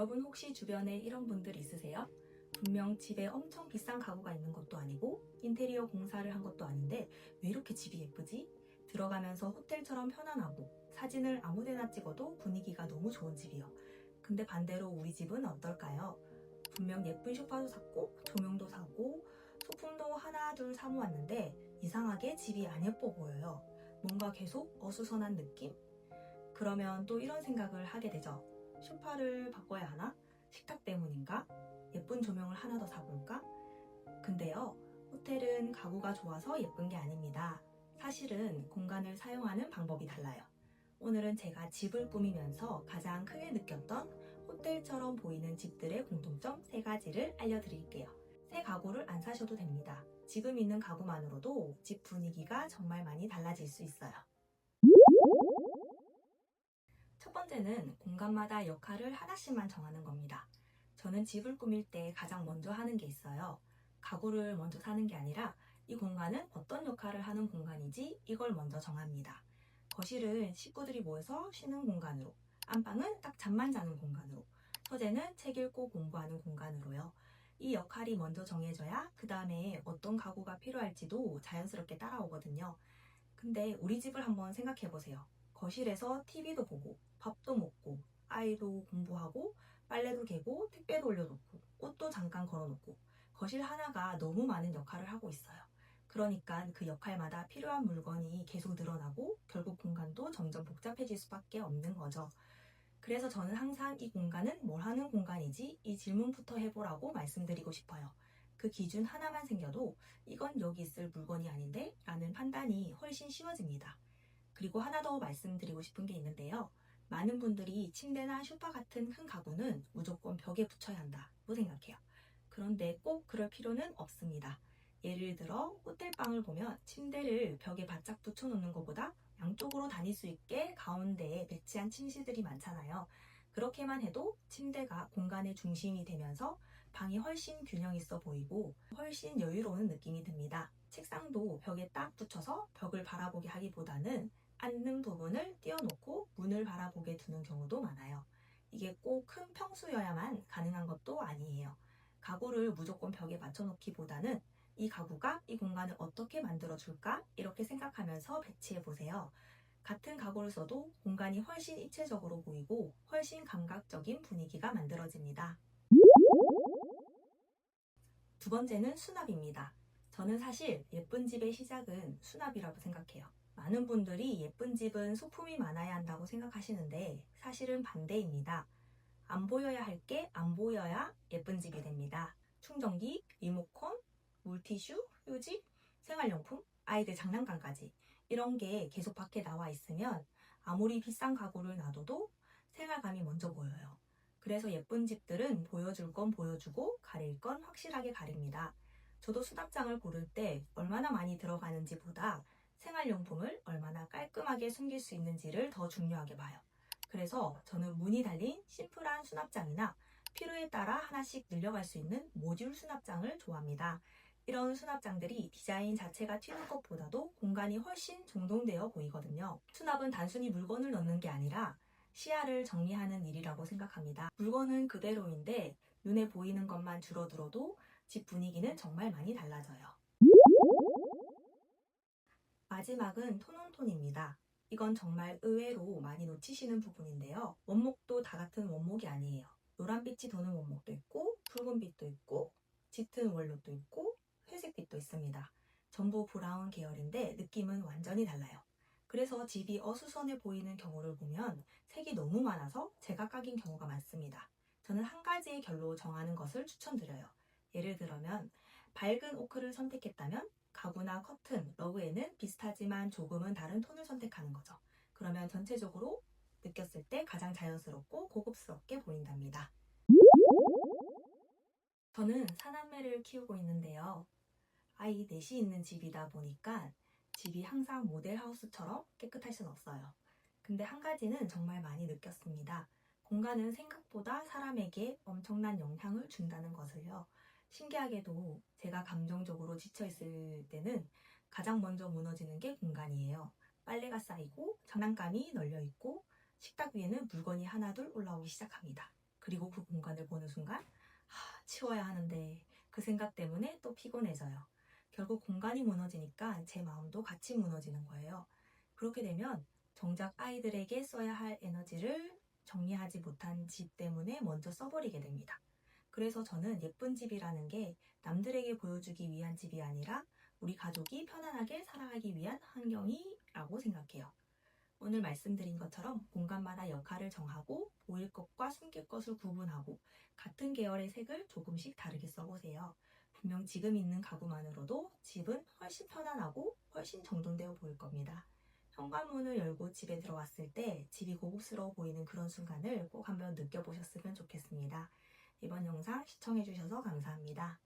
여러분 혹시 주변에 이런 분들 있으세요? 분명 집에 엄청 비싼 가구가 있는 것도 아니고 인테리어 공사를 한 것도 아닌데 왜 이렇게 집이 예쁘지? 들어가면서 호텔처럼 편안하고 사진을 아무데나 찍어도 분위기가 너무 좋은 집이요. 근데 반대로 우리 집은 어떨까요? 분명 예쁜 소파도 샀고 조명도 사고 소품도 하나 둘 사모았는데 이상하게 집이 안 예뻐 보여요. 뭔가 계속 어수선한 느낌? 그러면 또 이런 생각을 하게 되죠. 소파를 바꿔야 하나? 식탁 때문인가? 예쁜 조명을 하나 더 사볼까? 근데요, 호텔은 가구가 좋아서 예쁜 게 아닙니다. 사실은 공간을 사용하는 방법이 달라요. 오늘은 제가 집을 꾸미면서 가장 크게 느꼈던 호텔처럼 보이는 집들의 공통점 3가지를 알려드릴게요. 새 가구를 안 사셔도 됩니다. 지금 있는 가구만으로도 집 분위기가 정말 많이 달라질 수 있어요. 첫 번째는 공간마다 역할을 하나씩만 정하는 겁니다. 저는 집을 꾸밀 때 가장 먼저 하는 게 있어요. 가구를 먼저 사는 게 아니라 이 공간은 어떤 역할을 하는 공간이지 이걸 먼저 정합니다. 거실은 식구들이 모여서 쉬는 공간으로, 안방은 딱 잠만 자는 공간으로, 서재는 책 읽고 공부하는 공간으로요. 이 역할이 먼저 정해져야 그 다음에 어떤 가구가 필요할지도 자연스럽게 따라오거든요. 근데 우리 집을 한번 생각해 보세요. 거실에서 TV도 보고 밥도 먹고 아이도 공부하고 빨래도 개고 택배도 올려놓고 옷도 잠깐 걸어놓고 거실 하나가 너무 많은 역할을 하고 있어요. 그러니까 그 역할마다 필요한 물건이 계속 늘어나고 결국 공간도 점점 복잡해질 수밖에 없는 거죠. 그래서 저는 항상 이 공간은 뭘 하는 공간이지? 이 질문부터 해보라고 말씀드리고 싶어요. 그 기준 하나만 생겨도 이건 여기 있을 물건이 아닌데? 라는 판단이 훨씬 쉬워집니다. 그리고 하나 더 말씀드리고 싶은 게 있는데요. 많은 분들이 침대나 소파 같은 큰 가구는 무조건 벽에 붙여야 한다고 생각해요. 그런데 꼭 그럴 필요는 없습니다. 예를 들어 호텔방을 보면 침대를 벽에 바짝 붙여놓는 것보다 양쪽으로 다닐 수 있게 가운데에 배치한 침실들이 많잖아요. 그렇게만 해도 침대가 공간의 중심이 되면서 방이 훨씬 균형 있어 보이고 훨씬 여유로운 느낌이 듭니다. 책상도 벽에 딱 붙여서 벽을 바라보게 하기보다는 앉는 부분을 띄워놓고 문을 바라보게 두는 경우도 많아요. 이게 꼭 큰 평수여야만 가능한 것도 아니에요. 가구를 무조건 벽에 맞춰놓기보다는 이 가구가 이 공간을 어떻게 만들어줄까? 이렇게 생각하면서 배치해보세요. 같은 가구를 써도 공간이 훨씬 입체적으로 보이고 훨씬 감각적인 분위기가 만들어집니다. 두 번째는 수납입니다. 저는 사실 예쁜 집의 시작은 수납이라고 생각해요. 많은 분들이 예쁜 집은 소품이 많아야 한다고 생각하시는데 사실은 반대입니다. 안 보여야 할 게 안 보여야 예쁜 집이 됩니다. 충전기, 리모컨, 물티슈, 휴지, 생활용품, 아이들 장난감까지 이런 게 계속 밖에 나와 있으면 아무리 비싼 가구를 놔둬도 생활감이 먼저 보여요. 그래서 예쁜 집들은 보여줄 건 보여주고 가릴 건 확실하게 가립니다. 저도 수납장을 고를 때 얼마나 많이 들어가는지보다 생활용품을 얼마나 깔끔하게 숨길 수 있는지를 더 중요하게 봐요. 그래서 저는 문이 달린 심플한 수납장이나 필요에 따라 하나씩 늘려갈 수 있는 모듈 수납장을 좋아합니다. 이런 수납장들이 디자인 자체가 튀는 것보다도 공간이 훨씬 정돈되어 보이거든요. 수납은 단순히 물건을 넣는 게 아니라 시야를 정리하는 일이라고 생각합니다. 물건은 그대로인데 눈에 보이는 것만 줄어들어도 집 분위기는 정말 많이 달라져요. 마지막은 톤온톤입니다. 이건 정말 의외로 많이 놓치시는 부분인데요. 원목도 다 같은 원목이 아니에요. 노란빛이 도는 원목도 있고 붉은빛도 있고 짙은 월록도 있고 회색빛도 있습니다. 전부 브라운 계열인데 느낌은 완전히 달라요. 그래서 집이 어수선해 보이는 경우를 보면 색이 너무 많아서 제각각인 경우가 많습니다. 저는 한 가지의 결로 정하는 것을 추천드려요. 예를 들면 밝은 오크를 선택했다면 가구나 커튼, 러그에는 비슷하지만 조금은 다른 톤을 선택하는 거죠. 그러면 전체적으로 느꼈을 때 가장 자연스럽고 고급스럽게 보인답니다. 저는 사남매를 키우고 있는데요. 아이 넷이 있는 집이다 보니까 집이 항상 모델하우스처럼 깨끗할 순 없어요. 근데 한 가지는 정말 많이 느꼈습니다. 공간은 생각보다 사람에게 엄청난 영향을 준다는 것을요. 신기하게도 제가 감정적으로 지쳐있을 때는 가장 먼저 무너지는 게 공간이에요. 빨래가 쌓이고 장난감이 널려있고 식탁 위에는 물건이 하나둘 올라오기 시작합니다. 그리고 그 공간을 보는 순간 치워야 하는데 그 생각 때문에 또 피곤해져요. 결국 공간이 무너지니까 제 마음도 같이 무너지는 거예요. 그렇게 되면 정작 아이들에게 써야 할 에너지를 정리하지 못한 집 때문에 먼저 써버리게 됩니다. 그래서 저는 예쁜 집이라는 게 남들에게 보여주기 위한 집이 아니라 우리 가족이 편안하게 살아가기 위한 환경이라고 생각해요. 오늘 말씀드린 것처럼 공간마다 역할을 정하고 보일 것과 숨길 것을 구분하고 같은 계열의 색을 조금씩 다르게 써보세요. 분명 지금 있는 가구만으로도 집은 훨씬 편안하고 훨씬 정돈되어 보일 겁니다. 현관문을 열고 집에 들어왔을 때 집이 고급스러워 보이는 그런 순간을 꼭 한번 느껴보셨으면 좋겠습니다. 이번 영상 시청해주셔서 감사합니다.